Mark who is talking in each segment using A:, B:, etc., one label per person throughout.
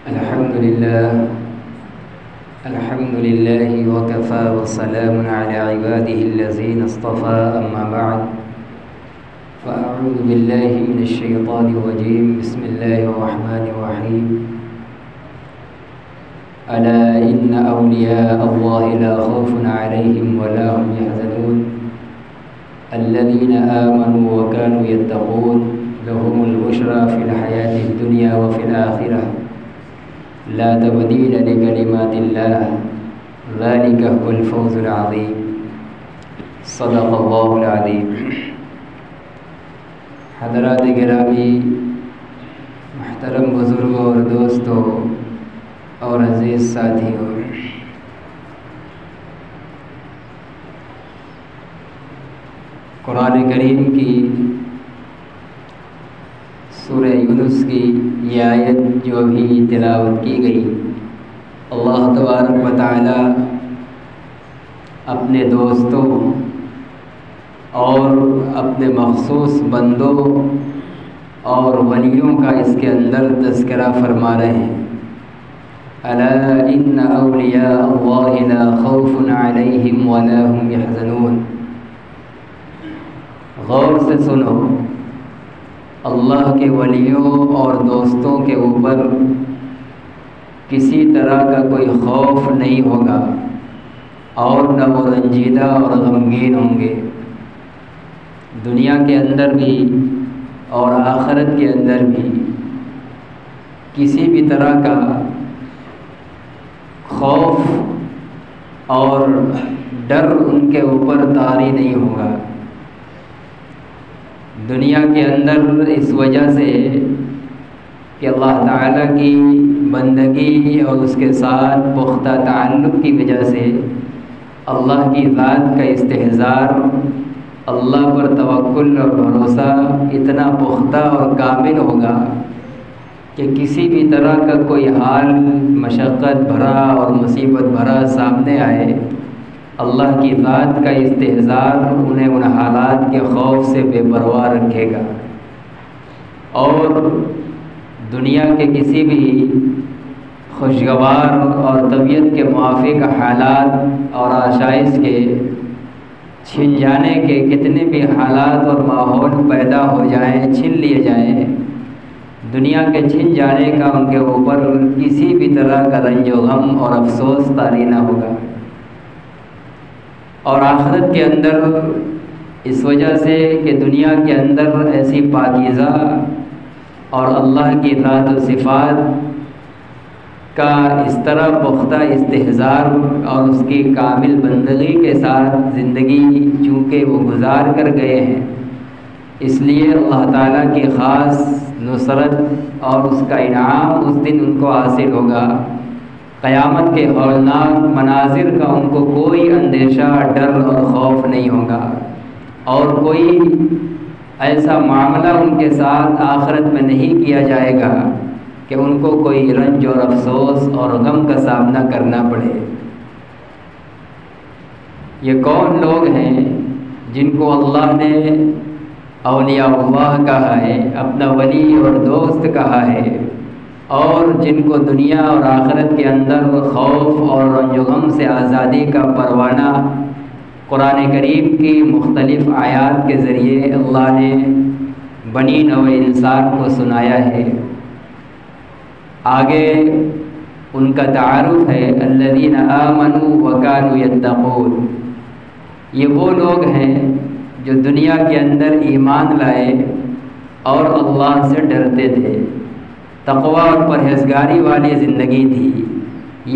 A: الحمد لله وكفى وسلام على عباده الذين اصطفى أما بعد فأعوذ بالله من الشيطان الرجيم بسم الله الرحمن الرحيم ألا إن أولياء الله لا خوف عليهم ولا هم يحزنون الذين آمنوا وكانوا يتقون لهم البشرى في الحياة الدنيا وفي الآخرة لا تبديل لكلمات الله ذلك هو الفوز العظيم صدق اللہ العظیم۔ حضرات گرامی، محترم بزرگوں اور دوستوں اور عزیز ساتھیوں، قرآن کریم کی سورہ یونس کی یہ آیت جو ابھی تلاوت کی گئی، اللہ تبارک و تعالی اپنے دوستوں اور اپنے مخصوص بندوں اور ولیوں کا اس کے اندر تذکرہ فرما رہے ہیں۔ الا ان اولیاء اللہ لا خوف علیہم ولا هم یحزنون۔ غور سے سنو، اللہ کے ولیوں اور دوستوں کے اوپر کسی طرح کا کوئی خوف نہیں ہوگا اور نہ وہ رنجیدہ اور غمگین ہوں گے، دنیا کے اندر بھی اور آخرت کے اندر بھی کسی بھی طرح کا خوف اور ڈر ان کے اوپر طاری نہیں ہوگا۔ دنیا کے اندر اس وجہ سے کہ اللہ تعالیٰ کی بندگی اور اس کے ساتھ پختہ تعلق کی وجہ سے اللہ کی ذات کا استحضار، اللہ پر توکل اور بھروسہ اتنا پختہ اور کامل ہوگا کہ کسی بھی طرح کا کوئی حال مشقت بھرا اور مصیبت بھرا سامنے آئے، اللہ کی ذات کا استحضار انہیں ان حالات کے خوف سے بے پرواہ رکھے گا، اور دنیا کے کسی بھی خوشگوار اور طبیعت کے موافق حالات اور آشائش کے چھن جانے کے کتنے بھی حالات اور ماحول پیدا ہو جائیں، چھن لیے جائیں، دنیا کے چھن جانے کا ان کے اوپر کسی بھی طرح کا رنج و غم اور افسوس طاری نہ ہوگا۔ اور آخرت کے اندر اس وجہ سے کہ دنیا کے اندر ایسی پاکیزہ اور اللہ کی ذات و صفات کا اس طرح پختہ استحضار اور اس کی کامل بندگی کے ساتھ زندگی چونکہ وہ گزار کر گئے ہیں، اس لیے اللہ تعالیٰ کی خاص نصرت اور اس کا انعام اس دن ان کو حاصل ہوگا۔ قیامت کے ہولناک مناظر کا ان کو کوئی اندیشہ، ڈر اور خوف نہیں ہوگا، اور کوئی ایسا معاملہ ان کے ساتھ آخرت میں نہیں کیا جائے گا کہ ان کو کوئی رنج اور افسوس اور غم کا سامنا کرنا پڑے۔ یہ کون لوگ ہیں جن کو اللہ نے اولیاء اللہ کہا ہے، اپنا ولی اور دوست کہا ہے، اور جن کو دنیا اور آخرت کے اندر خوف اور رنج و غم سے آزادی کا پروانہ قرآن کریم کی مختلف آیات کے ذریعے اللہ نے بنی نوع انسان کو سنایا ہے۔ آگے ان کا تعارف ہے الذین آمنوا وکانوا یتقون۔ یہ وہ لوگ ہیں جو دنیا کے اندر ایمان لائے اور اللہ سے ڈرتے تھے، تقوی اور پرہیزگاری والی زندگی تھی۔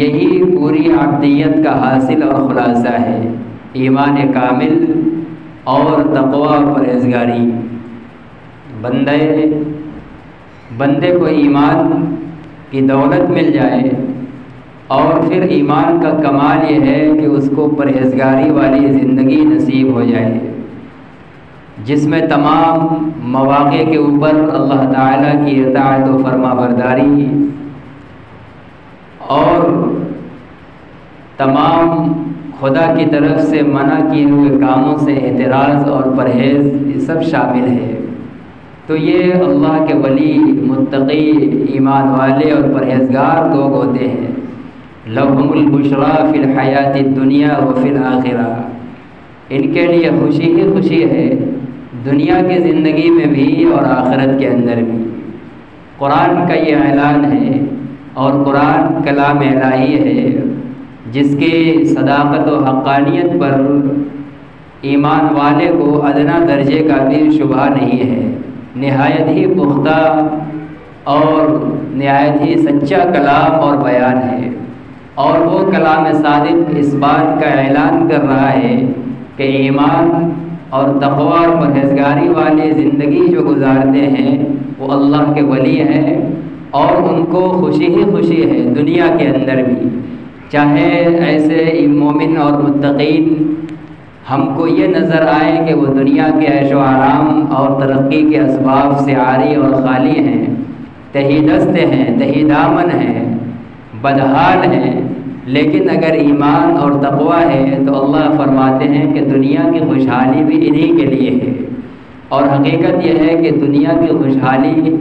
A: یہی پوری عبدیت کا حاصل اور خلاصہ ہے، ایمان کامل اور تقوی اور پرہیزگاری۔ بندے کو ایمان کی دولت مل جائے، اور پھر ایمان کا کمال یہ ہے کہ اس کو پرہیزگاری والی زندگی نصیب ہو جائے، جس میں تمام مواقع کے اوپر اللہ تعالیٰ کی اطاعت و فرما برداری اور تمام خدا کی طرف سے منع کیے ہوئے کاموں سے اعتراض اور پرہیز، یہ سب شامل ہے۔ تو یہ اللہ کے ولی، متقی، ایمان والے اور پرہیزگار لوگ ہوتے ہیں۔ لَهُمُ الْبُشْرَىٰ فِي الْحَيَاةِ الدُّنْيَا وَفِي الْآخِرَةِ، ان کے لیے خوشی ہی خوشی ہے دنیا کی زندگی میں بھی اور آخرت کے اندر بھی۔ قرآن کا یہ اعلان ہے، اور قرآن کلام الہی ہے جس کی صداقت و حقانیت پر ایمان والے کو ادنا درجے کا بھی شبہ نہیں ہے۔ نہایت ہی پختہ اور نہایت ہی سچا کلام اور بیان ہے، اور وہ کلام صادق اس بات کا اعلان کر رہا ہے کہ ایمان اور تقوی اور پرہیزگاری والی زندگی جو گزارتے ہیں وہ اللہ کے ولی ہیں، اور ان کو خوشی ہی خوشی ہے دنیا کے اندر بھی۔ چاہے ایسے مومن اور متقین ہم کو یہ نظر آئے کہ وہ دنیا کے عیش و آرام اور ترقی کے اسباب سے عاری اور خالی ہیں، تہی دست ہیں، تہی دامن ہیں، بدحال ہیں، لیکن اگر ایمان اور تقوی ہے تو اللہ فرماتے ہیں کہ دنیا کی خوشحالی بھی انہی کے لیے ہے۔ اور حقیقت یہ ہے کہ دنیا کی خوشحالی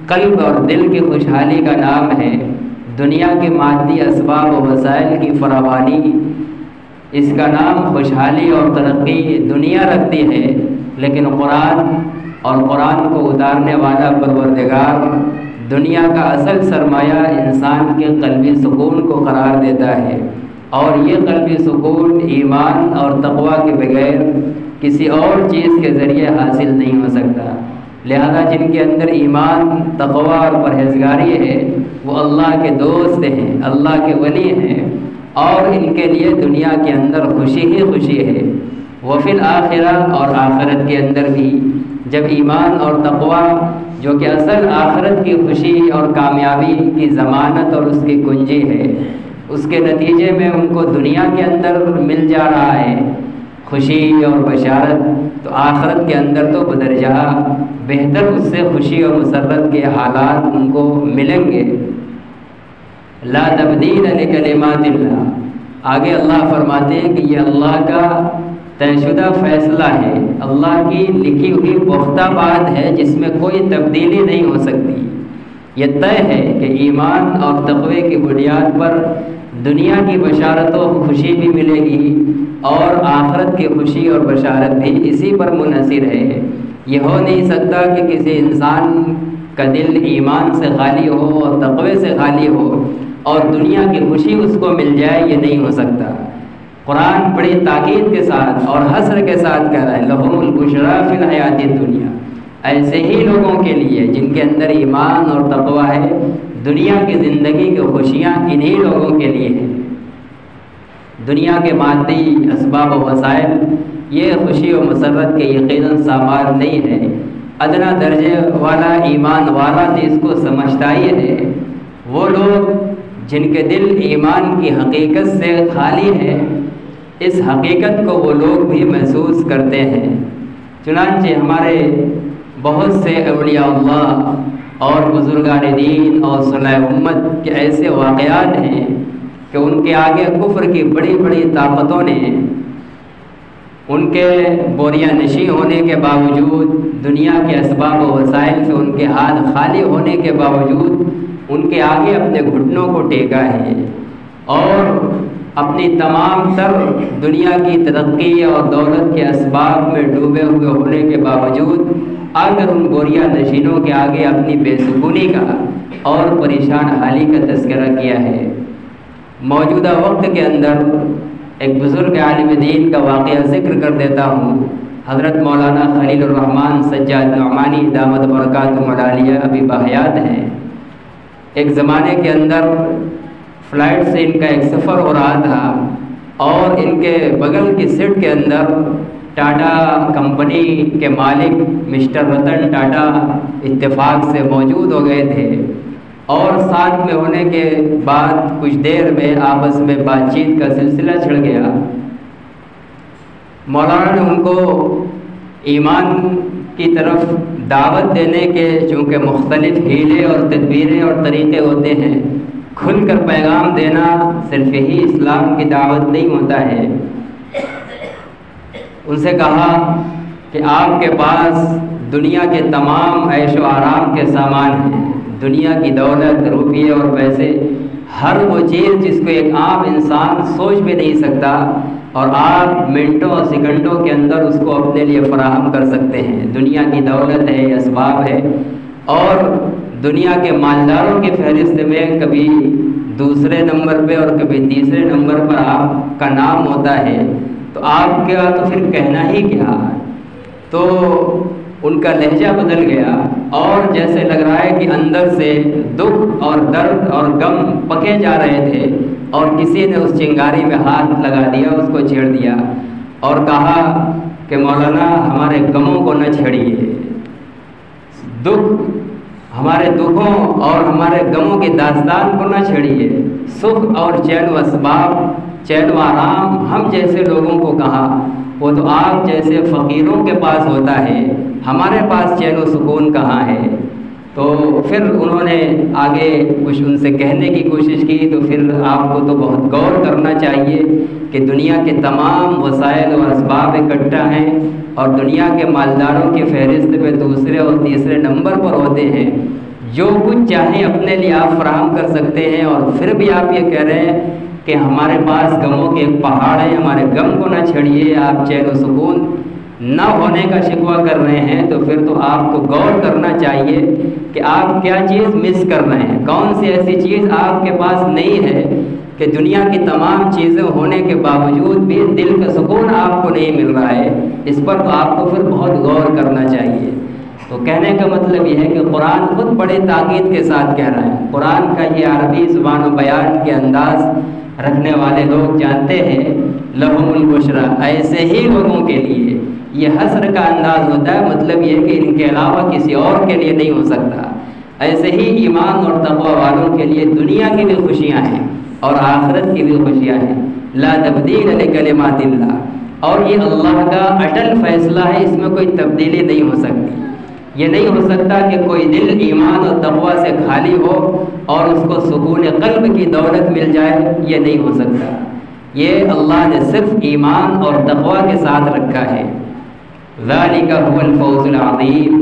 A: قلب اور دل کی خوشحالی کا نام ہے۔ دنیا کے مادی اسباب و وسائل کی فراوانی اس کا نام خوشحالی اور ترقی دنیا رکھتی ہے، لیکن قرآن اور قرآن کو اتارنے والا پروردگار دنیا کا اصل سرمایہ انسان کے قلبی سکون کو قرار دیتا ہے، اور یہ قلبی سکون ایمان اور تقوی کے بغیر کسی اور چیز کے ذریعے حاصل نہیں ہو سکتا۔ لہذا جن کے اندر ایمان، تقوی اور پرہیزگاری ہے وہ اللہ کے دوست ہیں، اللہ کے ولی ہیں، اور ان کے لیے دنیا کے اندر خوشی ہی خوشی ہے۔ وفی الآخرہ، اور آخرت کے اندر بھی جب ایمان اور تقوی جو کہ اصل آخرت کی خوشی اور کامیابی کی ضمانت اور اس کی کنجی ہے، اس کے نتیجے میں ان کو دنیا کے اندر مل جا رہا ہے خوشی اور بشارت، تو آخرت کے اندر تو بدرجہ بہتر اس سے خوشی اور مسرت کے حالات ان کو ملیں گے۔ لا تبدیل لکلمات اللہ، آگے اللہ فرماتے ہیں کہ یہ اللہ کا طے شدہ فیصلہ ہے، اللہ کی لکھی ہوئی پختہ بات ہے جس میں کوئی تبدیلی نہیں ہو سکتی۔ یہ طے ہے کہ ایمان اور تقوی کی بنیاد پر دنیا کی بشارت و خوشی بھی ملے گی، اور آخرت کی خوشی اور بشارت بھی اسی پر منحصر ہے۔ یہ ہو نہیں سکتا کہ کسی انسان کا دل ایمان سے خالی ہو اور تقوی سے خالی ہو اور دنیا کی خوشی اس کو مل جائے، یہ نہیں ہو سکتا۔ قرآن بڑی تاکید کے ساتھ اور حسر کے ساتھ کہہ رہا ہے لَهُمُ الْبُشْرَىٰ فِي الْحَيَاةِ الدُّنْيَا، ایسے ہی لوگوں کے لیے جن کے اندر ایمان اور تقوی ہے، دنیا کی زندگی کی خوشیاں انہی لوگوں کے لیے ہیں۔ دنیا کے مادی اسباب و وسائل یہ خوشی و مسرت کے یقیناً سامان نہیں ہے۔ ادنا درجے والا ایمان والا تو اس کو سمجھتا ہی ہے۔ وہ لوگ جن کے دل ایمان کی حقیقت سے خالی ہے، اس حقیقت کو وہ لوگ بھی محسوس کرتے ہیں۔ چنانچہ ہمارے بہت سے اولیاء اللہ اور بزرگان دین اور صلاح امت کے ایسے واقعات ہیں کہ ان کے آگے کفر کی بڑی بڑی طاقتوں نے ان کے بوریاں نشی ہونے کے باوجود، دنیا کے اسباب و وسائل سے ان کے ہاتھ خالی ہونے کے باوجود ان کے آگے اپنے گھٹنوں کو ٹیکا ہے، اور اپنی تمام تر دنیا کی ترقی اور دولت کے اسباب میں ڈوبے ہوئے ہونے کے باوجود اگر ان بوریہ نشینوں کے آگے اپنی بے سکونی کا اور پریشان حالی کا تذکرہ کیا ہے۔ موجودہ وقت کے اندر ایک بزرگ عالم دین کا واقعہ ذکر کر دیتا ہوں۔ حضرت مولانا خلیل الرحمن سجاد نعمانی دامت برکاتہم العالیہ ابھی بحیات ہیں۔ ایک زمانے کے اندر فلائٹ سے ان کا ایک سفر ہو رہا تھا، اور ان کے بغل کی سیٹ کے اندر ٹاٹا کمپنی کے مالک مسٹر رتن ٹاٹا اتفاق سے موجود ہو گئے تھے، اور ساتھ میں ہونے کے بعد کچھ دیر میں آپس میں بات چیت کا سلسلہ چھڑ گیا۔ مولانا نے ان کو ایمان کی طرف دعوت دینے کے چونکہ مختلف ہیلے اور تدبیریں اور طریقے ہوتے ہیں، کھل کر پیغام دینا صرف یہی اسلام کی دعوت نہیں ہوتا ہے۔ ان سے کہا کہ آپ کے پاس دنیا کے تمام عیش و آرام کے سامان ہیں، دنیا کی دولت، روپیے اور پیسے، ہر وہ چیز جس کو ایک عام انسان سوچ بھی نہیں سکتا، اور آپ منٹوں اور سیکنڈوں کے اندر اس کو اپنے لیے فراہم کر سکتے ہیں۔ دنیا کی دولت ہے، اسباب ہے، اور دنیا کے مالداروں کی فہرست میں کبھی دوسرے نمبر پہ اور کبھی تیسرے نمبر پر آپ کا نام ہوتا ہے، تو آپ کا تو پھر کہنا ہی کیا۔ تو ان کا لہجہ بدل گیا، اور جیسے لگ رہا ہے کہ اندر سے دکھ اور درد اور غم پکے جا رہے تھے، اور کسی نے اس چنگاری میں ہاتھ لگا دیا، اس کو چھیڑ دیا اور کہا کہ مولانا ہمارے غموں کو نہ چھیڑیے، ہمارے دکھوں اور ہمارے غموں کی داستان کو نہ چھیڑیے، سکھ اور چین و اسباب، چین و آرام ہم جیسے لوگوں کو کہا، وہ تو آپ جیسے فقیروں کے پاس ہوتا ہے، ہمارے پاس چین و سکون کہاں ہے۔ تو پھر انہوں نے آگے کچھ ان سے کہنے کی کوشش کی، تو پھر آپ کو تو بہت غور کرنا چاہیے کہ دنیا کے تمام وسائل اور اسباب اکٹھا ہیں، اور دنیا کے مالداروں کی فہرست میں دوسرے اور تیسرے نمبر پر ہوتے ہیں، جو کچھ چاہیں اپنے لیے آپ فراہم کر سکتے ہیں، اور پھر بھی آپ یہ کہہ رہے ہیں کہ ہمارے پاس غموں کے ایک پہاڑ ہے، ہمارے غم کو نہ چھیڑیے، آپ چین و سکون نہ ہونے کا شکوہ کر رہے ہیں، تو پھر تو آپ کو غور کرنا چاہیے کہ آپ کیا چیز مس کر رہے ہیں، کون سی ایسی چیز آپ کے پاس نہیں ہے کہ دنیا کی تمام چیزیں ہونے کے باوجود بھی دل کا سکون آپ کو نہیں مل رہا ہے۔ اس پر تو آپ کو پھر بہت غور کرنا چاہیے۔ تو کہنے کا مطلب یہ ہے کہ قرآن خود بڑے تاکید کے ساتھ کہہ رہا ہے۔ قرآن کا یہ عربی زبان و بیان کے انداز رکھنے والے لوگ جانتے ہیں، لہم البشریٰ، ایسے ہی لوگوں کے لیے یہ حسر کا انداز ہوتا ہے، مطلب یہ کہ ان کے علاوہ کسی اور کے لیے نہیں ہو سکتا۔ ایسے ہی ایمان اور تقوی والوں کے لیے دنیا کی بھی خوشیاں ہیں اور آخرت کی بھی خوشیاں ہیں۔ لا تبدیل لکلمات اللہ، اور یہ اللہ کا اٹل فیصلہ ہے، اس میں کوئی تبدیلی نہیں ہو سکتی۔ یہ نہیں ہو سکتا کہ کوئی دل ایمان اور تقوی سے خالی ہو اور اس کو سکون قلب کی دولت مل جائے، یہ نہیں ہو سکتا۔ یہ اللہ نے صرف ایمان اور تقوی کے ساتھ رکھا ہے۔ ذالک هو الفوز العظیم،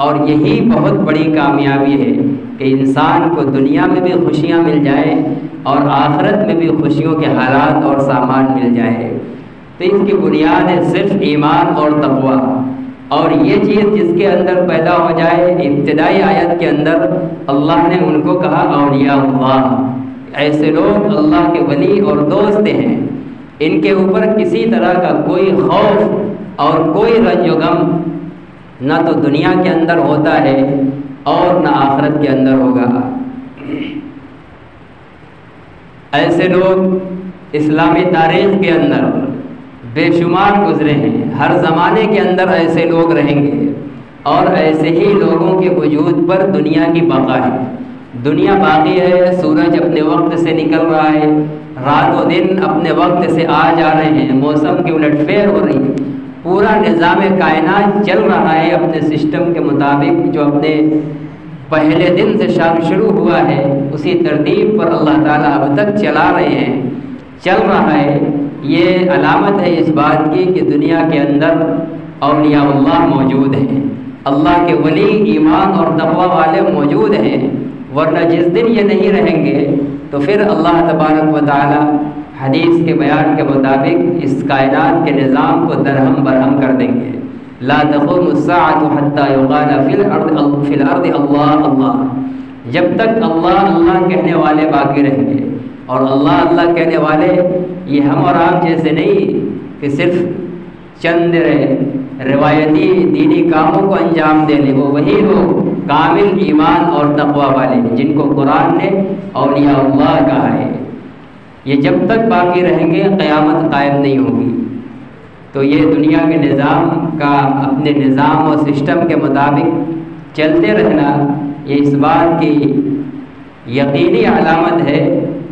A: اور یہی بہت بڑی کامیابی ہے کہ انسان کو دنیا میں بھی خوشیاں مل جائیں اور آخرت میں بھی خوشیوں کے حالات اور سامان مل جائے۔ تو اس کی بنیاد ہے صرف ایمان اور تقوی، اور یہ چیز جس کے اندر پیدا ہو جائے، ابتدائی آیت کے اندر اللہ نے ان کو کہا اولیاء اللہ، ایسے لوگ اللہ کے ولی اور دوست ہیں، ان کے اوپر کسی طرح کا کوئی خوف اور کوئی رنج و غم نہ تو دنیا کے اندر ہوتا ہے اور نہ آخرت کے اندر ہوگا۔ ایسے لوگ اسلامی تاریخ کے اندر بے شمار گزرے ہیں، ہر زمانے کے اندر ایسے لوگ رہیں گے، اور ایسے ہی لوگوں کے وجود پر دنیا کی بقا ہے۔ دنیا باقی ہے، سورج اپنے وقت سے نکل رہا ہے، رات و دن اپنے وقت سے آ جا رہے ہیں، موسم کی الٹ پھیر ہو رہی ہے، پورا نظام کائنات چل رہا ہے اپنے سسٹم کے مطابق، جو اپنے پہلے دن سے شروع ہوا ہے اسی ترتیب پر اللہ تعالیٰ اب تک چلا رہے ہیں، چل رہا ہے۔ یہ علامت ہے اس بات کی کہ دنیا کے اندر اولیاء اللہ موجود ہیں، اللہ کے ولی ایمان اور تقوی والے موجود ہیں، ورنہ جس دن یہ نہیں رہیں گے تو پھر اللہ تبارک و تعالی حدیث کے بیان کے مطابق اس کائنات کے نظام کو درہم برہم کر دیں گے۔ لا تقوم الساعة حتى يقال في الارض اللہ اللہ، جب تک اللہ اللہ کہنے والے باقی رہیں گے، اور اللہ اللہ کہنے والے یہ ہم اور آپ جیسے نہیں کہ صرف چند روایتی دینی کاموں کو انجام دینے، وہ وہی لوگ کامل ایمان اور تقوی والے جن کو قرآن نے اولیاء اللہ کہا ہے۔ یہ جب تک باقی رہیں گے قیامت قائم نہیں ہوگی۔ تو یہ دنیا کے نظام کا اپنے نظام و سسٹم کے مطابق چلتے رہنا، یہ اس بات کی یقینی علامت ہے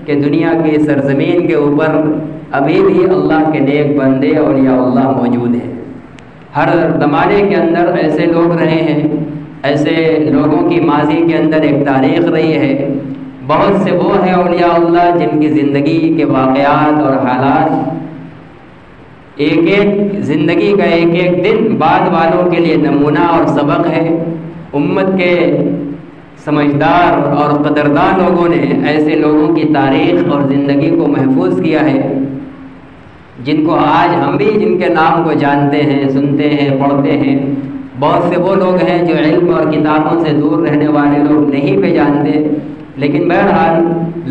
A: کہ دنیا کی سرزمین کے اوپر ابھی بھی اللہ کے نیک بندے اولیاء اللہ موجود ہیں۔ ہر زمانے کے اندر ایسے لوگ رہے ہیں، ایسے لوگوں کی ماضی کے اندر ایک تاریخ رہی ہے۔ بہت سے وہ ہیں اولیاء اللہ جن کی زندگی کے واقعات اور حالات ایک ایک زندگی کا ایک ایک دن بعد والوں کے لیے نمونہ اور سبق ہے۔ امت کے سمجھدار اور قدردان لوگوں نے ایسے لوگوں کی تاریخ اور زندگی کو محفوظ کیا ہے جن کو آج ہم بھی جن کے نام کو جانتے ہیں، سنتے ہیں، پڑھتے ہیں۔ بہت سے وہ لوگ ہیں جو علم اور کتابوں سے دور رہنے والے لوگ نہیں پہ جانتے، لیکن بہرحال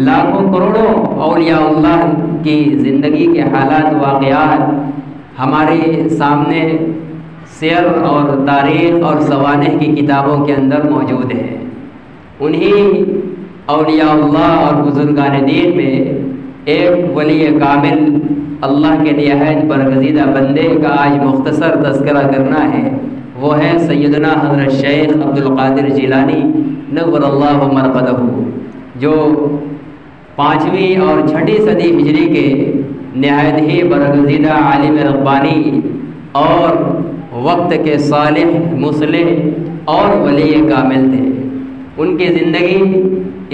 A: لاکھوں کروڑوں اولیاء اللہ کی زندگی کے حالات واقعات ہمارے سامنے سیر اور تاریخ اور سوانح کی کتابوں کے اندر موجود ہے۔ انہی اولیاء اللہ اور بزرگان دین میں ایک ولی کامل اللہ کے نہایت برگزیدہ بندے کا آج مختصر تذکرہ کرنا ہے، وہ ہے سیدنا حضرت شیخ عبد القادر جیلانی نور اللہ مرقدہ، جو 5ویں اور 6ٹھی صدی ہجری کے نہایت ہی برگزیدہ عالم ربانی اور وقت کے صالح مصلح اور ولی کامل تھے۔ ان کی زندگی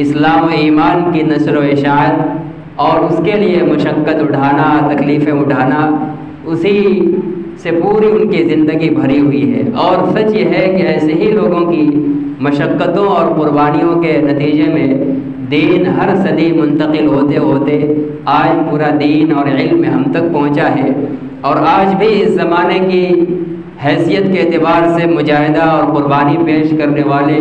A: اسلام و ایمان کی نشر و اشاعت اور اس کے لیے مشقت اٹھانا، تکلیفیں اٹھانا، اسی سے پوری ان کی زندگی بھری ہوئی ہے۔ اور سچ یہ ہے کہ ایسے ہی لوگوں کی مشقتوں اور قربانیوں کے نتیجے میں دین ہر صدی منتقل ہوتے ہوتے آج پورا دین اور علم ہم تک پہنچا ہے، اور آج بھی اس زمانے کی حیثیت کے اعتبار سے مجاہدہ اور قربانی پیش کرنے والے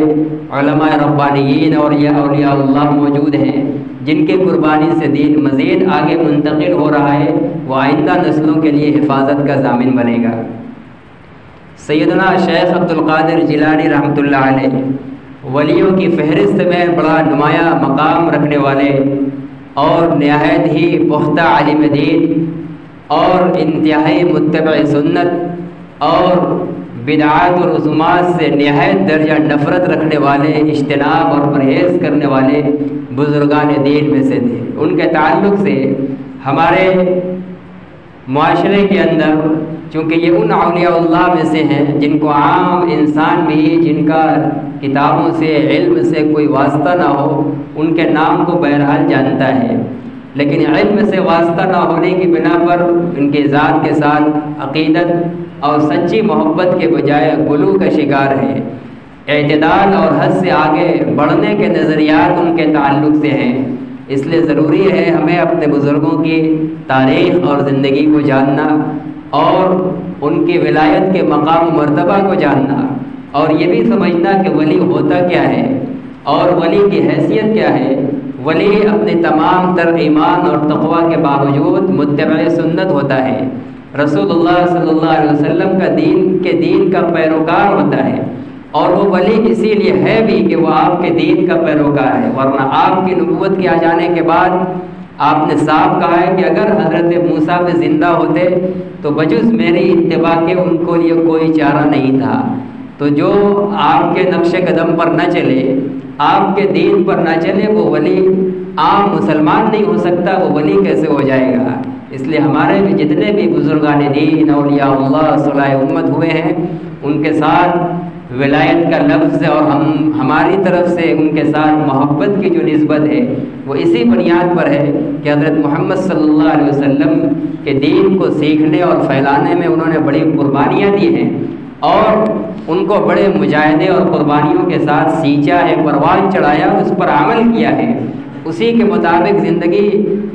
A: علماء ربانیین اور اولیاء اللہ موجود ہیں جن کے قربانی سے دین مزید آگے منتقل ہو رہا ہے، وہ آئندہ نسلوں کے لیے حفاظت کا ضامن بنے گا۔ سیدنا شیخ عبد القادر جیلانی رحمۃ اللہ علیہ ولیوں کی فہرست میں بڑا نمایاں مقام رکھنے والے اور نہایت ہی پختہ عالم دین اور انتہائی متبع سنت اور بدعات اور رسومات سے نہایت درجہ نفرت رکھنے والے، اجتناب اور پرہیز کرنے والے بزرگان دین میں سے تھے۔ ان کے تعلق سے ہمارے معاشرے کے اندر، چونکہ یہ ان اولیاء اللہ میں سے ہیں جن کو عام انسان بھی جن کا کتابوں سے علم سے کوئی واسطہ نہ ہو ان کے نام کو بہرحال جانتا ہے، لیکن علم سے واسطہ نہ ہونے کی بنا پر ان کی ذات کے ساتھ عقیدت اور سچی محبت کے بجائے غلو کا شکار ہے۔ اعتدال اور حد سے آگے بڑھنے کے نظریات ان کے تعلق سے ہیں، اس لیے ضروری ہے ہمیں اپنے بزرگوں کی تاریخ اور زندگی کو جاننا اور ان کی ولایت کے مقام و مرتبہ کو جاننا، اور یہ بھی سمجھنا کہ ولی ہوتا کیا ہے اور ولی کی حیثیت کیا ہے۔ ولی اپنے تمام تر ایمان اور تقوی کے باوجود متبع سنت ہوتا ہے، رسول اللہ صلی اللہ علیہ وسلم کا دین کا پیروکار ہوتا ہے، اور وہ ولی اسی لیے ہے بھی کہ وہ آپ کے دین کا پیروکار ہے، ورنہ آپ کی نبوت کے آ جانے کے بعد آپ نے صاف کہا ہے کہ اگر حضرت موسیٰ بھی زندہ ہوتے تو بجز میری اتباع کے ان کو لیے کوئی چارہ نہیں تھا۔ تو جو آپ کے نقش قدم پر نہ چلے، آپ کے دین پر نہ چلے، وہ ولی عام مسلمان نہیں ہو سکتا، وہ ولی کیسے ہو جائے گا؟ اس لیے ہمارے بھی جتنے بھی بزرگان دین اولیاء اللہ صلاح امت ہوئے ہیں ان کے ساتھ ولایت کا لفظ اور ہماری طرف سے ان کے ساتھ محبت کی جو نسبت ہے وہ اسی بنیاد پر ہے کہ حضرت محمد صلی اللہ علیہ وسلم کے دین کو سیکھنے اور پھیلانے میں انہوں نے بڑی قربانیاں دی ہیں، اور ان کو بڑے مجاہدے اور قربانیوں کے ساتھ سینچا ہے، پروان چڑھایا، اس پر عمل کیا ہے، اسی کے مطابق زندگی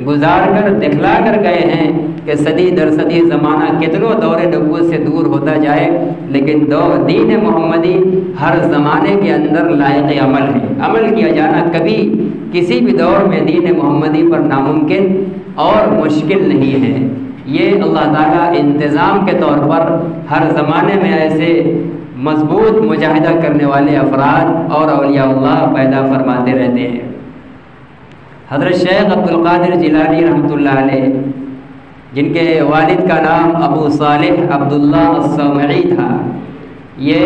A: گزار کر دکھلا کر گئے ہیں کہ صدی در صدی زمانہ کتنوں دور نبوت سے دور ہوتا جائے لیکن دین محمدی ہر زمانے کے اندر لائق عمل ہے۔ عمل کیا جانا کبھی کسی بھی دور میں دین محمدی پر ناممکن اور مشکل نہیں ہے۔ یہ اللہ تعالیٰ انتظام کے طور پر ہر زمانے میں ایسے مضبوط مجاہدہ کرنے والے افراد اور اولیاء اللہ پیدا فرماتے رہتے ہیں۔ حضرت شیخ عبد القادر جیلانی رحمۃ اللہ علیہ، جن کے والد کا نام ابو صالح عبداللہ الصومعی تھا، یہ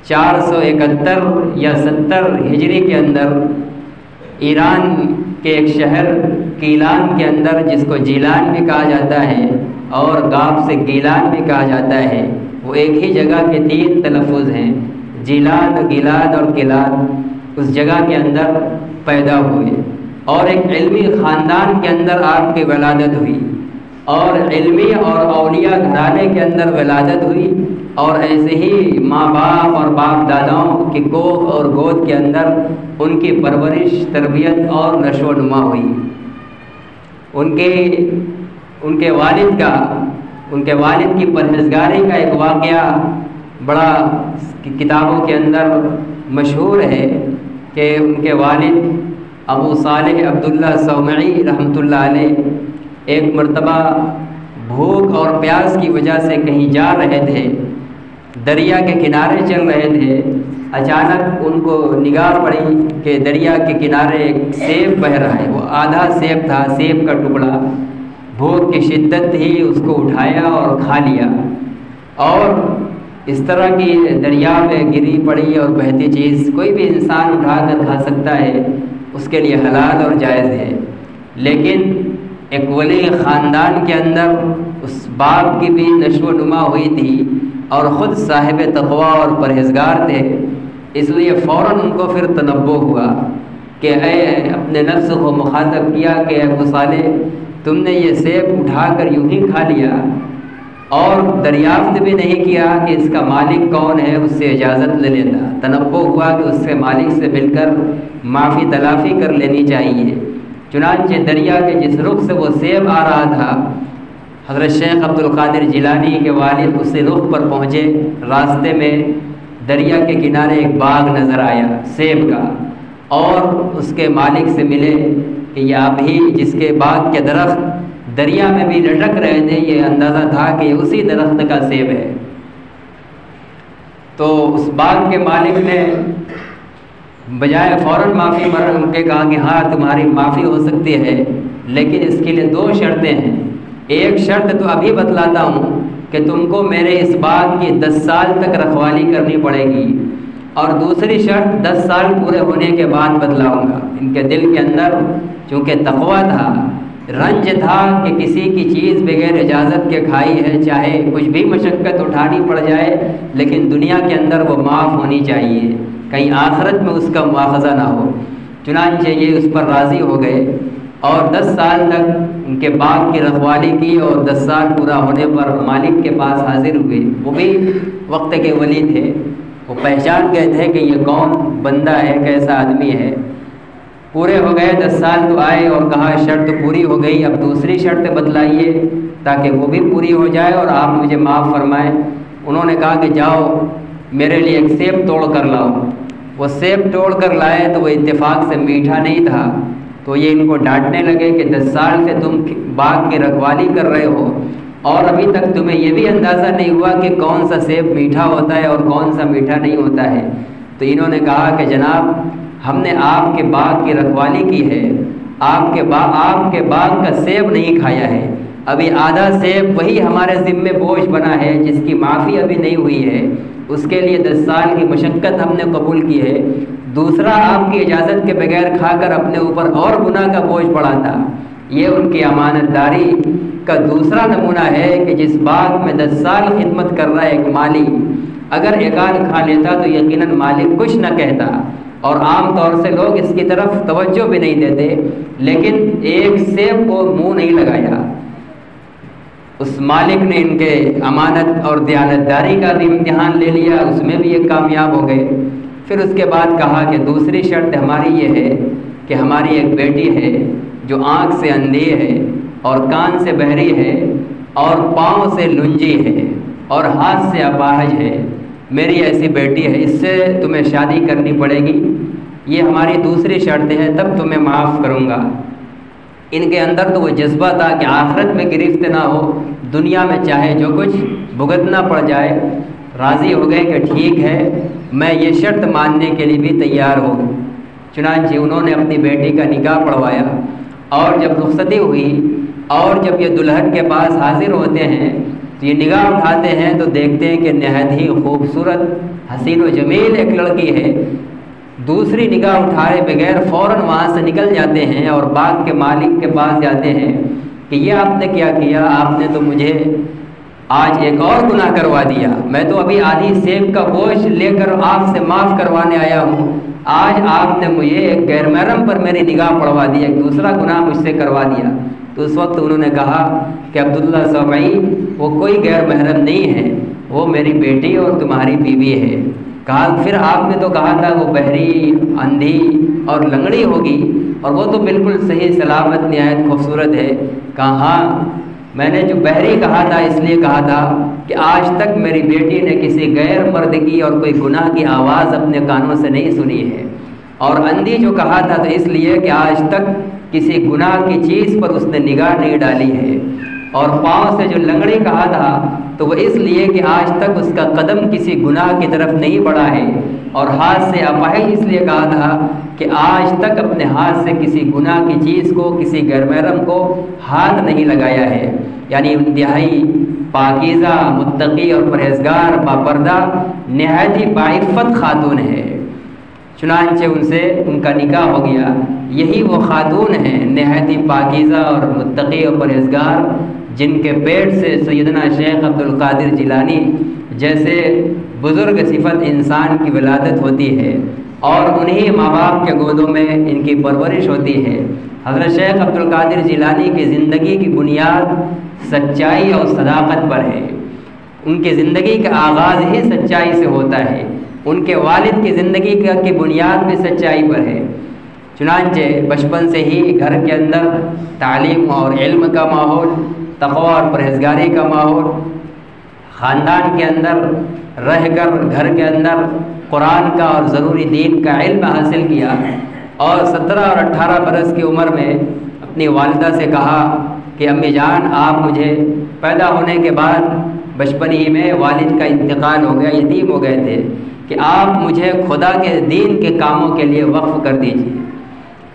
A: 471 یا 70 ہجری کے اندر ایران کے ایک شہر گیلان کے اندر، جس کو جیلان بھی کہا جاتا ہے اور گاف سے گیلان بھی کہا جاتا ہے، وہ ایک ہی جگہ کے 3 تلفظ ہیں، جیلان، گیلان اور گیلان، اس جگہ کے اندر پیدا ہوئے اور ایک علمی خاندان کے اندر آپ کی ولادت ہوئی۔ اور علمی اور اولیاء گھرانے کے اندر ولادت ہوئی، اور ایسے ہی ماں باپ اور باپ داداؤں کی کوکھ اور گود کے اندر ان کی پرورش، تربیت اور نشو و نما ہوئی۔ ان کے والد کی پرہیزگاری کا ایک واقعہ بڑا کتابوں کے اندر مشہور ہے کہ ان کے والد ابو صالح عبداللہ صومعی رحمۃ اللہ علیہ ایک مرتبہ بھوک اور پیاس کی وجہ سے کہیں جا رہے تھے، دریا کے کنارے چل رہے تھے، اچانک ان کو نگاہ پڑی کہ دریا کے کنارے ایک سیب بہہ رہا ہے، وہ آدھا سیب تھا، سیب کا ٹکڑا، بھوک کی شدت تھی، اس کو اٹھایا اور کھا لیا۔ اور اس طرح کی دریا میں گری پڑی اور بہتی چیز کوئی بھی انسان اٹھا کر کھا سکتا ہے، اس کے لیے حلال اور جائز ہے، لیکن ایک ولی خاندان کے اندر اس باپ کی بھی نشو و نما ہوئی تھی اور خود صاحب تقوی اور پرہیزگار تھے، اس لیے فوراً ان کو پھر تنبہ ہوا کہ اے اپنے نفس کو مخاطب کیا کہ اے ابو صالح، تم نے یہ سیب اٹھا کر یوں ہی کھا لیا اور دریافت بھی نہیں کیا کہ اس کا مالک کون ہے، اس سے اجازت لے لیتا۔ تنبہ ہوا کہ اس سے مالک سے مل کر معافی تلافی کر لینی چاہیے۔ چنانچہ دریا کے جس رخ سے وہ سیب آ رہا تھا، حضرت شیخ عبد القادر جیلانی کے والد اسی رخ پر پہنچے، راستے میں دریا کے کنارے ایک باغ نظر آیا سیب کا، اور اس کے مالک سے ملے کہ یہ آپ ہی جس کے باغ کے درخت دریا میں بھی لٹک رہے تھے، یہ اندازہ تھا کہ یہ اسی درخت کا سیب ہے۔ تو اس باغ کے مالک نے بجائے فوراً معافی ان کے کہا کہ ہاں تمہاری معافی ہو سکتی ہے، لیکن اس کے لیے 2 شرطیں ہیں۔ ایک شرط تو ابھی بتلاتا ہوں کہ تم کو میرے اس باغ کی 10 سال تک رکھوالی کرنی پڑے گی، اور دوسری شرط 10 سال پورے ہونے کے بعد بتلاؤں گا۔ ان کے دل کے اندر چونکہ تقویٰ تھا، رنج تھا کہ کسی کی چیز بغیر اجازت کے کھائی ہے، چاہے کچھ بھی مشقت اٹھانی پڑ جائے، لیکن دنیا کے اندر وہ معاف ہونی چاہیے، کہیں آخرت میں اس کا مواخذہ نہ ہو۔ چنانچہ یہ اس پر راضی ہو گئے اور 10 سال تک ان کے باغ کی رکھوالی کی، اور 10 سال پورا ہونے پر مالک کے پاس حاضر ہوئے۔ وہ بھی وقت کے ولی تھے، وہ پہچان گئے تھے کہ یہ کون بندہ ہے، کیسا آدمی ہے۔ پورے ہو گئے 10 سال تو آئے اور کہا شرط پوری ہو گئی، اب دوسری شرط بتلائیے تاکہ وہ بھی پوری ہو جائے اور آپ مجھے معاف فرمائیں۔ انہوں نے کہا کہ جاؤ میرے لیے ایک سیب توڑ کر لاؤ۔ وہ سیب توڑ کر لائے تو وہ اتفاق سے میٹھا نہیں تھا، تو یہ ان کو ڈانٹنے لگے کہ 10 سال سے تم باغ کی رکھوالی کر رہے ہو اور ابھی تک تمہیں یہ بھی اندازہ نہیں ہوا کہ کون سا سیب میٹھا ہوتا ہے اور کون سا میٹھا نہیں ہوتا ہے۔ تو انہوں نے کہا کہ جناب ہم نے آپ کے باغ کی رکھوالی کی ہے، آپ کے باغ کا سیب نہیں کھایا ہے، ابھی آدھا سیب وہی ہمارے ذمے بوجھ بنا ہے جس کی معافی ابھی نہیں ہوئی ہے، اس کے لیے 10 سال کی مشقت ہم نے قبول کی ہے، دوسرا آپ کی اجازت کے بغیر کھا کر اپنے اوپر اور گناہ کا بوجھ پڑا تھا۔ یہ ان کی امانت داری کا دوسرا نمونہ ہے کہ جس باغ میں 10 سال خدمت کر رہا ہے ایک مالی، اگر ایک آدھ کھا لیتا تو یقیناً مالک کچھ نہ کہتا، اور عام طور سے لوگ اس کی طرف توجہ بھی نہیں دیتے، لیکن ایک سیب کو منہ نہیں لگایا۔ اس مالک نے ان کے امانت اور دیانتداری کا بھی امتحان لے لیا، اس میں بھی یہ کامیاب ہو گئے۔ پھر اس کے بعد کہا کہ دوسری شرط ہماری یہ ہے کہ ہماری ایک بیٹی ہے جو آنکھ سے اندھی ہے اور کان سے بہری ہے اور پاؤں سے لنجی ہے اور ہاتھ سے اپاہج ہے، میری ایسی بیٹی ہے، اس سے تمہیں شادی کرنی پڑے گی، یہ ہماری دوسری شرط ہے، تب تمہیں معاف کروں گا۔ ان کے اندر تو وہ جذبہ تھا کہ آخرت میں گرفت نہ ہو، دنیا میں چاہے جو کچھ بھگتنا پڑ جائے، راضی ہو گئے کہ ٹھیک ہے میں یہ شرط ماننے کے لیے بھی تیار ہوں۔ چنانچہ انہوں نے اپنی بیٹی کا نکاح پڑھوایا، اور جب رخصتی ہوئی اور جب یہ دلہن کے پاس حاضر ہوتے ہیں تو یہ نگاہ اٹھاتے ہیں تو دیکھتے ہیں کہ نہایت ہی خوبصورت حسین و جمیل ایک لڑکی ہے۔ دوسری نگاہ اٹھائے بغیر فوراً وہاں سے نکل جاتے ہیں اور باغ کے مالک کے پاس جاتے ہیں کہ یہ آپ نے کیا کیا، آپ نے تو مجھے آج ایک اور گناہ کروا دیا، میں تو ابھی آدھی سیب کا گوشت لے کر آپ سے معاف کروانے آیا ہوں، آج آپ نے مجھے ایک غیر محرم پر میری نگاہ پڑوا دی، ایک دوسرا گناہ مجھ سے کروا دیا۔ تو اس وقت انہوں نے کہا کہ عبداللہ سبعی وہ کوئی غیر محرم نہیں ہے، وہ میری بیٹی اور تمہاری بیوی ہے۔ کہا پھر آپ نے تو کہا تھا وہ بہری، اندھی اور لنگڑی ہوگی، اور وہ تو بالکل صحیح سلامت نہایت خوبصورت ہے۔ کہا ہاں، میں نے جو بہری کہا تھا اس لیے کہا تھا کہ آج تک میری بیٹی نے کسی غیر مرد کی اور کوئی گناہ کی آواز اپنے کانوں سے نہیں سنی ہے، اور اندھی جو کہا تھا تو اس لیے کہ آج تک کسی گناہ کی چیز پر اس نے نگاہ نہیں ڈالی ہے، اور پاؤں سے جو لنگڑی کہا تھا تو وہ اس لیے کہ آج تک اس کا قدم کسی گناہ کی طرف نہیں بڑھا ہے، اور ہاتھ سے اپاہج اس لیے کہا تھا کہ آج تک اپنے ہاتھ سے کسی گناہ کی چیز کو، کسی غیر محرم کو ہاتھ نہیں لگایا ہے۔ یعنی انتہائی پاکیزہ، متقی اور پرہیزگار، باپردہ، نہایت ہی باعفت خاتون ہے۔ چنانچہ ان سے ان کا نکاح ہو گیا۔ یہی وہ خاتون ہیں نہایت ہی پاکیزہ اور متقی اور پرہیزگار، جن کے پیٹ سے سیدنا شیخ عبد القادر جیلانی جیسے بزرگ صفت انسان کی ولادت ہوتی ہے، اور انہی ماں باپ کے گودوں میں ان کی پرورش ہوتی ہے۔ حضرت شیخ عبد القادر جیلانی کی زندگی کی بنیاد سچائی اور صداقت پر ہے۔ ان کی زندگی کا آغاز ہی سچائی سے ہوتا ہے، ان کے والد کی زندگی کی بنیاد بھی سچائی پر ہے۔ چنانچہ بچپن سے ہی گھر کے اندر تعلیم اور علم کا ماحول، تقوی اور پرہیزگاری کا ماحول، خاندان کے اندر رہ کر گھر کے اندر قرآن کا اور ضروری دین کا علم حاصل کیا، اور 17 اور 18 برس کی عمر میں اپنی والدہ سے کہا کہ امی جان، آپ مجھے پیدا ہونے کے بعد بچپن ہی میں والد کا انتقال ہو گیا، یتیم ہو گئے تھے، کہ آپ مجھے خدا کے دین کے کاموں کے لیے وقف کر دیجیے۔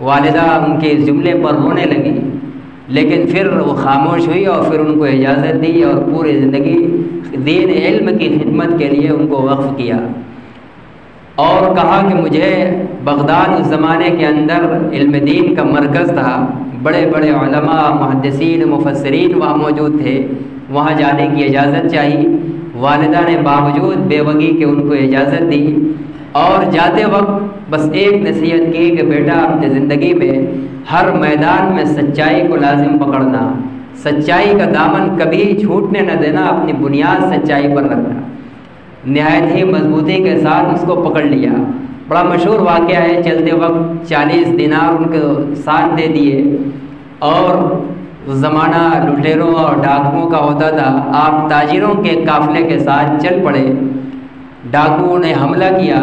A: والدہ ان کے جملے پر رونے لگی، لیکن پھر وہ خاموش ہوئی اور پھر ان کو اجازت دی، اور پوری زندگی دین علم کی خدمت کے لیے ان کو وقف کیا، اور کہا کہ مجھے بغداد اس زمانے کے اندر علم دین کا مرکز تھا، بڑے بڑے علماء، محدثین، مفسرین وہاں موجود تھے، وہاں جانے کی اجازت چاہی۔ والدہ نے باوجود بے وگی کے ان کو اجازت دی، اور جاتے وقت بس ایک نصیحت کی کہ بیٹا اپنی زندگی میں ہر میدان میں سچائی کو لازم پکڑنا، سچائی کا دامن کبھی چھوٹنے نہ دینا، اپنی بنیاد سچائی پر رکھنا۔ نہایت ہی مضبوطی کے ساتھ اس کو پکڑ لیا۔ بڑا مشہور واقعہ ہے، چلتے وقت 40 دینار ان کو ساتھ دے دیے، اور اس زمانہ لٹیروں اور ڈاکوؤں کا ہوتا تھا، آپ تاجروں کے قافلے کے ساتھ چل پڑے۔ ڈاکوؤں نے حملہ کیا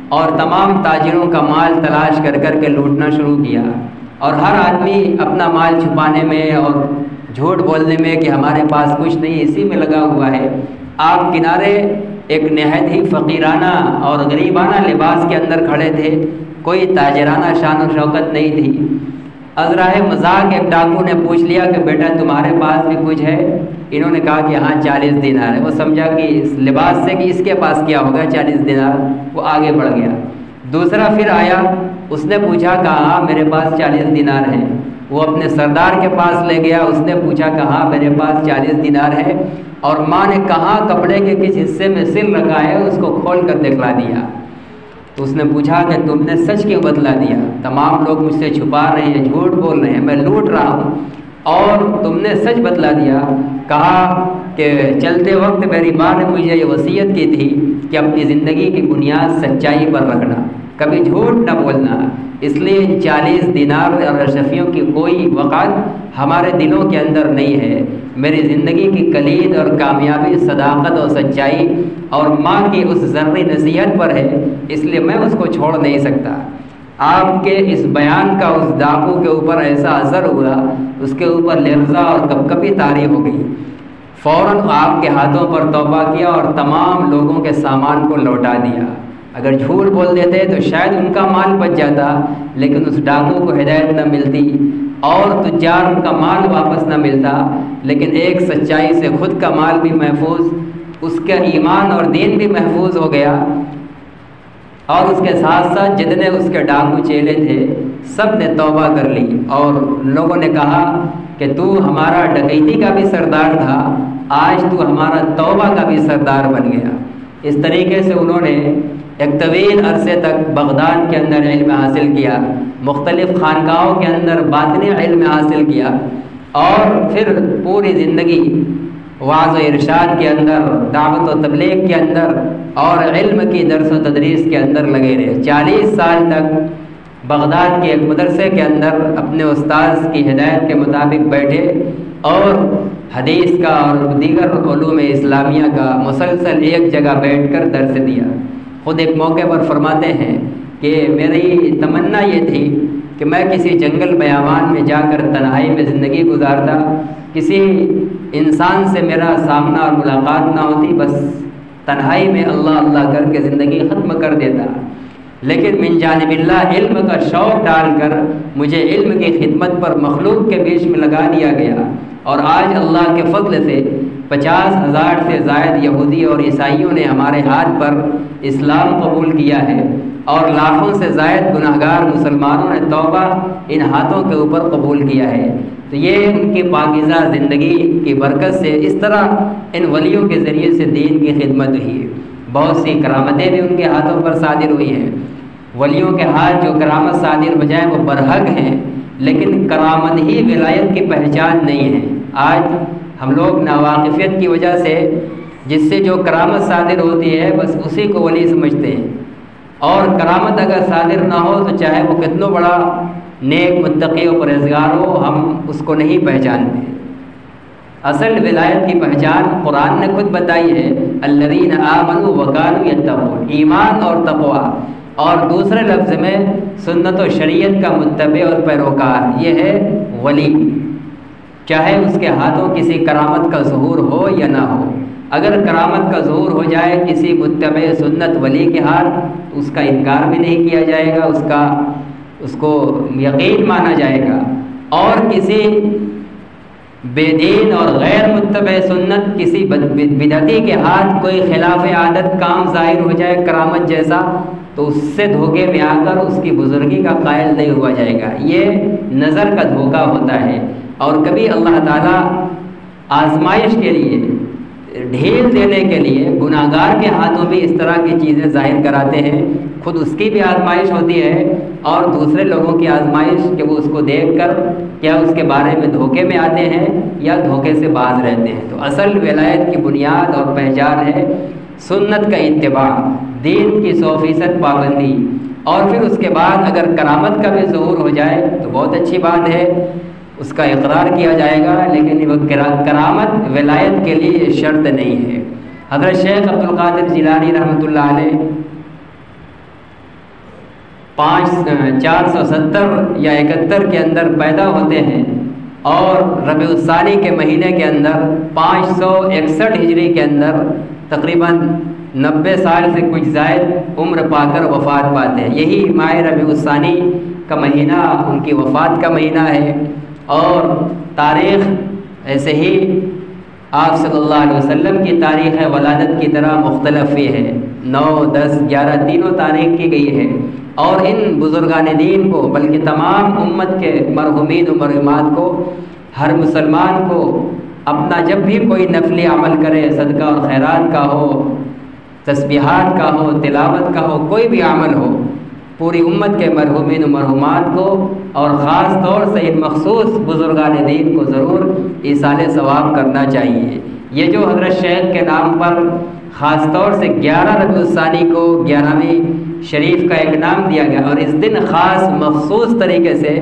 A: اور تمام تاجروں کا مال تلاش کر کر کے لوٹنا شروع کیا، اور ہر آدمی اپنا مال چھپانے میں اور جھوٹ بولنے میں کہ ہمارے پاس کچھ نہیں، اسی میں لگا ہوا ہے۔ آپ کنارے ایک نہایت ہی فقیرانہ اور غریبانہ لباس کے اندر کھڑے تھے، کوئی تاجرانہ شان و شوکت نہیں تھی۔ ازراہ مذاق ایک ڈاکو نے پوچھ لیا کہ بیٹا تمہارے پاس بھی کچھ ہے؟ انہوں نے کہا کہ ہاں 40 دینار ہے۔ وہ سمجھا کہ اس لباس سے کہ اس کے پاس کیا ہوگا 40 دینار، وہ آگے بڑھ گیا۔ دوسرا پھر آیا، اس نے پوچھا کہ ہاں میرے پاس 40 دینار ہے۔ وہ اپنے سردار کے پاس لے گیا، اس نے پوچھا کہ ہاں میرے پاس 40 دینار ہے، اور ماں نے کہاں کپڑے کے کس حصے میں سر رکھا ہے اس کو کھول کر دکھلا دیا۔ تو اس نے پوچھا کہ تم نے سچ کیوں بتلا دیا؟ تمام لوگ مجھ سے چھپا رہے ہیں، جھوٹ بول رہے ہیں، میں لوٹ رہا ہوں، اور تم نے سچ بتلا دیا۔ کہا کہ چلتے وقت میری ماں نے مجھے یہ وصیت کی تھی کہ اپنی زندگی کی بنیاد سچائی پر رکھنا، کبھی جھوٹ نہ بولنا، اس لیے 40 دینار اور اشرفیوں کی کوئی وقت ہمارے دلوں کے اندر نہیں ہے۔ میری زندگی کی کلید اور کامیابی صداقت اور سچائی اور ماں کی اس ذرّی نصیحت پر ہے، اس لیے میں اس کو چھوڑ نہیں سکتا۔ آپ کے اس بیان کا اس ڈاکو کے اوپر ایسا اثر ہوا، اس کے اوپر لرزہ اور کپکپی طاری ہو گئی۔ فوراً آپ کے ہاتھوں پر توبہ کیا اور تمام لوگوں کے سامان کو لوٹا دیا۔ اگر جھوٹ بول دیتے تو شاید ان کا مال بچ جاتا، لیکن اس ڈاکو کو ہدایت نہ ملتی اور تجار کا مال واپس نہ ملتا، لیکن ایک سچائی سے خود کا مال بھی محفوظ، اس کا ایمان اور دین بھی محفوظ ہو گیا، اور اس کے ساتھ ساتھ جتنے اس کے ڈاکو چیلے تھے سب نے توبہ کر لی، اور لوگوں نے کہا کہ تو ہمارا ڈکیتی کا بھی سردار تھا، آج تو ہمارا توبہ کا بھی سردار بن گیا۔ اس طریقے سے انہوں نے ایک طویل عرصے تک بغداد کے اندر علم حاصل کیا، مختلف خانقاہوں کے اندر باطنی علم حاصل کیا، اور پھر پوری زندگی وعظ و ارشاد کے اندر، دعوت و تبلیغ کے اندر اور علم کی درس و تدریس کے اندر لگے رہے۔ 40 سال تک بغداد کے ایک مدرسے کے اندر اپنے استاذ کی ہدایت کے مطابق بیٹھے اور حدیث کا اور دیگر علوم اسلامیہ کا مسلسل ایک جگہ بیٹھ کر درس دیا۔ خود ایک موقع پر فرماتے ہیں کہ میری تمنا یہ تھی کہ میں کسی جنگل بیابان میں جا کر تنہائی میں زندگی گزارتا، کسی انسان سے میرا سامنا اور ملاقات نہ ہوتی، بس تنہائی میں اللہ اللہ کر کے زندگی ختم کر دیتا۔ لیکن من جانب اللہ علم کا شوق ڈال کر مجھے علم کی خدمت پر مخلوق کے بیچ میں لگا دیا گیا، اور آج اللہ کے فضل سے 50,000 سے زائد یہودی اور عیسائیوں نے ہمارے ہاتھ پر اسلام قبول کیا ہے، اور لاکھوں سے زائد گناہگار مسلمانوں نے توبہ ان ہاتھوں کے اوپر قبول کیا ہے۔ تو یہ ان کی پاکیزہ زندگی کی برکت سے اس طرح ان ولیوں کے ذریعے سے دین کی خدمت ہوئی ہے۔ بہت سی کرامتیں بھی ان کے ہاتھوں پر صادر ہوئی ہیں۔ ولیوں کے ہاتھ جو کرامت صادر ہو جائیں وہ برحق ہیں، لیکن کرامت ہی ولایت کی پہچان نہیں ہے۔ آج ہم لوگ ناواقفیت کی وجہ سے جس سے جو کرامت صادر ہوتی ہے بس اسی کو ولی سمجھتے ہیں، اور کرامت اگر صادر نہ ہو تو چاہے وہ کتنا بڑا نیک متقی و پرہیزگار ہو، ہم اس کو نہیں پہچانتے۔ اصل ولایت کی پہچان قرآن نے خود بتائی ہے، الذین آمنوا وکانوا یتقون، ایمان اور تقوی، اور دوسرے لفظ میں سنت و شریعت کا متبع اور پیروکار، یہ ہے ولی، چاہے اس کے ہاتھوں کسی کرامت کا ظہور ہو یا نہ ہو۔ اگر کرامت کا ظہور ہو جائے کسی متبع سنت ولی کے ہاتھ تو اس کا انکار بھی نہیں کیا جائے گا، اس کو یقین مانا جائے گا، اور کسی بے دین اور غیر متبع سنت کسی بدعتی کے ہاتھ کوئی خلاف عادت کام ظاہر ہو جائے کرامت جیسا تو اس سے دھوکے میں آ کر اس کی بزرگی کا قائل نہیں ہوا جائے گا۔ یہ نظر کا دھوکہ ہوتا ہے، اور کبھی اللہ تعالیٰ آزمائش کے لیے، ڈھیل دینے کے لیے گناہگار کے ہاتھوں بھی اس طرح کی چیزیں ظاہر کراتے ہیں۔ خود اس کی بھی آزمائش ہوتی ہے اور دوسرے لوگوں کی آزمائش کہ وہ اس کو دیکھ کر کیا اس کے بارے میں دھوکے میں آتے ہیں یا دھوکے سے باز رہتے ہیں۔ تو اصل ولایت کی بنیاد اور پہچان ہے سنت کا اتباع، دین کی 100% پابندی، اور پھر اس کے بعد اگر کرامت کا بھی ظہور ہو جائے تو بہت اچھی بات ہے، اس کا اقرار کیا جائے گا، لیکن وہ کرامت ولایت کے لیے شرط نہیں ہے۔ حضرت شیخ عبد القادر جیلانی رحمۃ اللہ علیہ 470 یا 71 کے اندر پیدا ہوتے ہیں، اور ربیع الثانی کے مہینے کے اندر 561 ہجری کے اندر تقریباً 90 سال سے کچھ زائد عمر پا کر وفات پاتے ہیں۔ یہی ماہ ربیع الثانی کا مہینہ ان کی وفات کا مہینہ ہے، اور تاریخ ایسے ہی آپ صلی اللہ علیہ وسلم کی تاریخ ولادت کی طرح مختلف بھی ہے، 9، 10، 11 تینوں تاریخ کی گئی ہے، اور ان بزرگان دین کو بلکہ تمام امت کے مرحومین و مرحومات کو، ہر مسلمان کو اپنا جب بھی کوئی نفلی عمل کرے، صدقہ اور خیرات کا ہو، تسبیحات کا ہو، تلاوت کا ہو، کوئی بھی عمل ہو، پوری امت کے مرحومین و مرحومات کو اور خاص طور سے ان مخصوص بزرگان دین کو ضرور ایصال ثواب کرنا چاہیے۔ یہ جو حضرت شیخ کے نام پر خاص طور سے 11 ربیع الثانی کو 11ویں شریف کا ایک نام دیا گیا، اور اس دن خاص مخصوص طریقے سے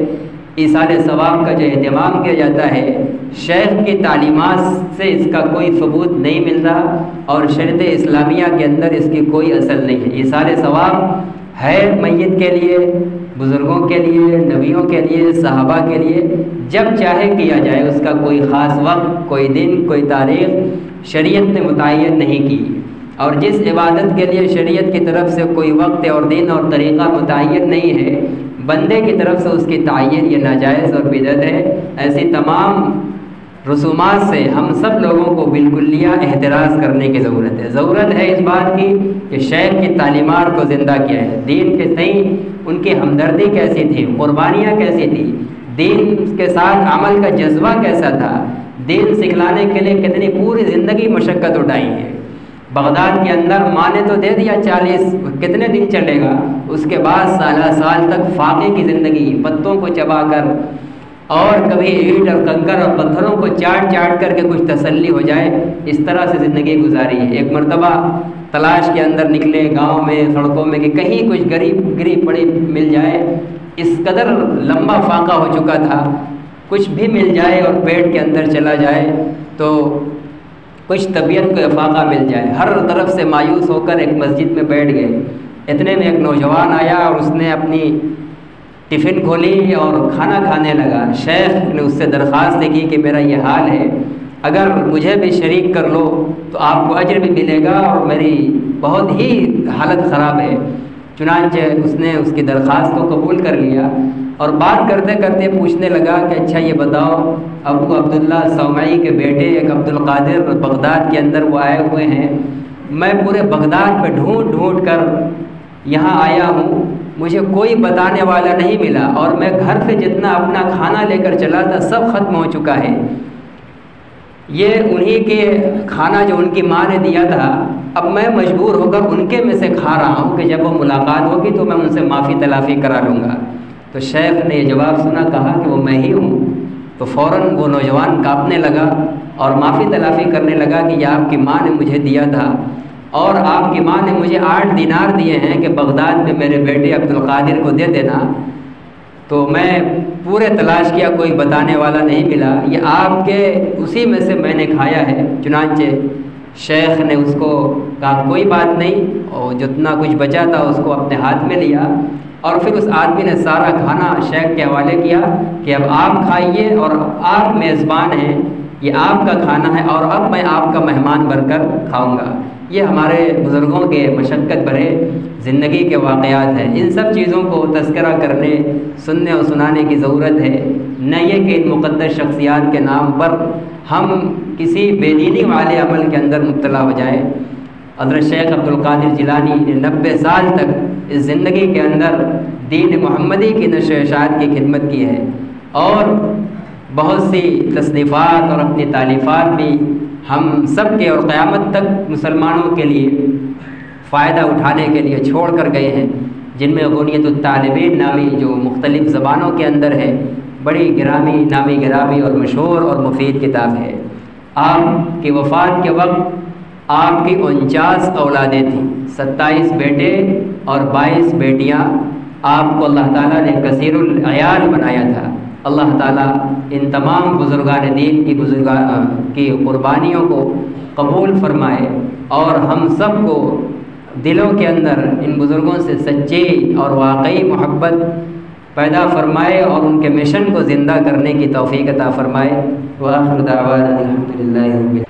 A: ایصال ثواب کا جو اہتمام کیا جاتا ہے، شیخ کی تعلیمات سے اس کا کوئی ثبوت نہیں ملتا، اور شریعت اسلامیہ کے اندر اس کی کوئی اصل نہیں ہے۔ ایصال ثواب ہے میت کے لیے، بزرگوں کے لیے، نبیوں کے لیے، صحابہ کے لیے، جب چاہے کیا جائے، اس کا کوئی خاص وقت، کوئی دن، کوئی تاریخ شریعت نے متعین نہیں کی، اور جس عبادت کے لیے شریعت کی طرف سے کوئی وقت اور دن اور طریقہ متعین نہیں ہے، بندے کی طرف سے اس کی تعین یہ ناجائز اور بدعت ہے۔ ایسی تمام رسومات سے ہم سب لوگوں کو بالکلیہ احتراز کرنے کی ضرورت ہے اس بات کی کہ شیخ کی تعلیمات کو زندہ کیا ہے، دین کے تئیں ان کی ہمدردی کیسی تھی، قربانیاں کیسی تھی، دین کے ساتھ عمل کا جذبہ کیسا تھا، دین سکھلانے کے لیے کتنی پوری زندگی مشقت اٹھائی ہے۔ بغداد کے اندر ماں نے تو دے دیا 40، کتنے دن چلے گا، اس کے بعد سال تک فاقے کی زندگی، پتوں کو چبا کر اور کبھی اینٹ اور کنکر اور پتھروں کو چاٹ چاٹ کر کے کچھ تسلی ہو جائے، اس طرح سے زندگی گزاری ہے۔ ایک مرتبہ تلاش کے اندر نکلے گاؤں میں، سڑکوں میں، کہ کہیں کچھ گری پڑی مل جائے۔ اس قدر لمبا فاقہ ہو چکا تھا، کچھ بھی مل جائے اور پیٹ کے اندر چلا جائے تو کچھ طبیعت کو افاقہ مل جائے۔ ہر طرف سے مایوس ہو کر ایک مسجد میں بیٹھ گئے۔ اتنے میں ایک نوجوان آیا اور اس نے اپنی ٹفن کھولی اور کھانا کھانے لگا۔ شیخ نے اس سے درخواست کی کہ میرا یہ حال ہے، اگر مجھے بھی شریک کر لو تو آپ کو اجر بھی ملے گا، اور میری بہت ہی حالت خراب ہے۔ چنانچہ اس نے اس کی درخواست کو قبول کر لیا، اور بات کرتے کرتے پوچھنے لگا کہ اچھا یہ بتاؤ، ابو عبداللہ صومعی کے بیٹے ایک عبد القادر بغداد کے اندر وہ آئے ہوئے ہیں، میں پورے بغداد پہ ڈھونڈ ڈھونڈ کر یہاں آیا ہوں، مجھے کوئی بتانے والا نہیں ملا، اور میں گھر سے جتنا اپنا کھانا لے کر چلا تھا سب ختم ہو چکا ہے۔ یہ انہی کے کھانا جو ان کی ماں نے دیا تھا، اب میں مجبور ہو کر ان کے میں سے کھا رہا ہوں، کہ جب وہ ملاقات ہوگی تو میں ان سے معافی تلافی کرا لوں گا۔ تو شیخ نے یہ جواب سنا، کہا کہ وہ میں ہی ہوں۔ تو فوراً وہ نوجوان کانپنے لگا اور معافی تلافی کرنے لگا کہ یہ آپ کی ماں نے مجھے دیا تھا، اور آپ کی ماں نے مجھے 8 دینار دیے ہیں کہ بغداد میں میرے بیٹے عبد القادر کو دے دینا۔ تو میں پورے تلاش کیا، کوئی بتانے والا نہیں ملا، یہ آپ کے اسی میں سے میں نے کھایا ہے۔ چنانچہ شیخ نے اس کو کہا کوئی بات نہیں، اور جتنا کچھ بچا تھا اس کو اپنے ہاتھ میں لیا، اور پھر اس آدمی نے سارا کھانا شیخ کے حوالے کیا کہ اب آپ کھائیے، اور آپ میزبان ہیں، یہ آپ کا کھانا ہے، اور اب میں آپ کا مہمان بن کر کھاؤں گا۔ یہ ہمارے بزرگوں کے مشقت بھرے زندگی کے واقعات ہیں۔ ان سب چیزوں کو تذکرہ کرنے، سننے اور سنانے کی ضرورت ہے، نہ یہ کہ ان مقدس شخصیات کے نام پر ہم کسی بے دینی والے عمل کے اندر مبتلا ہو جائیں۔ حضرت شیخ عبد القادر جیلانی نے 90 سال تک اس زندگی کے اندر دین محمدی کی نشر و اشاعت کی خدمت کی ہے، اور بہت سی تصنیفات اور اپنی تالیفات بھی ہم سب کے اور قیامت تک مسلمانوں کے لیے فائدہ اٹھانے کے لیے چھوڑ کر گئے ہیں، جن میں غنیت الطالبین نامی جو مختلف زبانوں کے اندر ہے، بڑی گرامی، نامی گرامی اور مشہور اور مفید کتاب ہے۔ آپ کی وفات کے وقت آپ کی 49 اولادیں تھیں، 27 بیٹے اور 22 بیٹیاں۔ آپ کو اللہ تعالیٰ نے کثیر العیال بنایا تھا۔ اللہ تعالیٰ ان تمام بزرگان دین کی قربانیوں کو قبول فرمائے، اور ہم سب کو دلوں کے اندر ان بزرگوں سے سچی اور واقعی محبت پیدا فرمائے، اور ان کے مشن کو زندہ کرنے کی توفیق عطا فرمائے۔ وآخر دعوانا الحمدللہ رب العالمین۔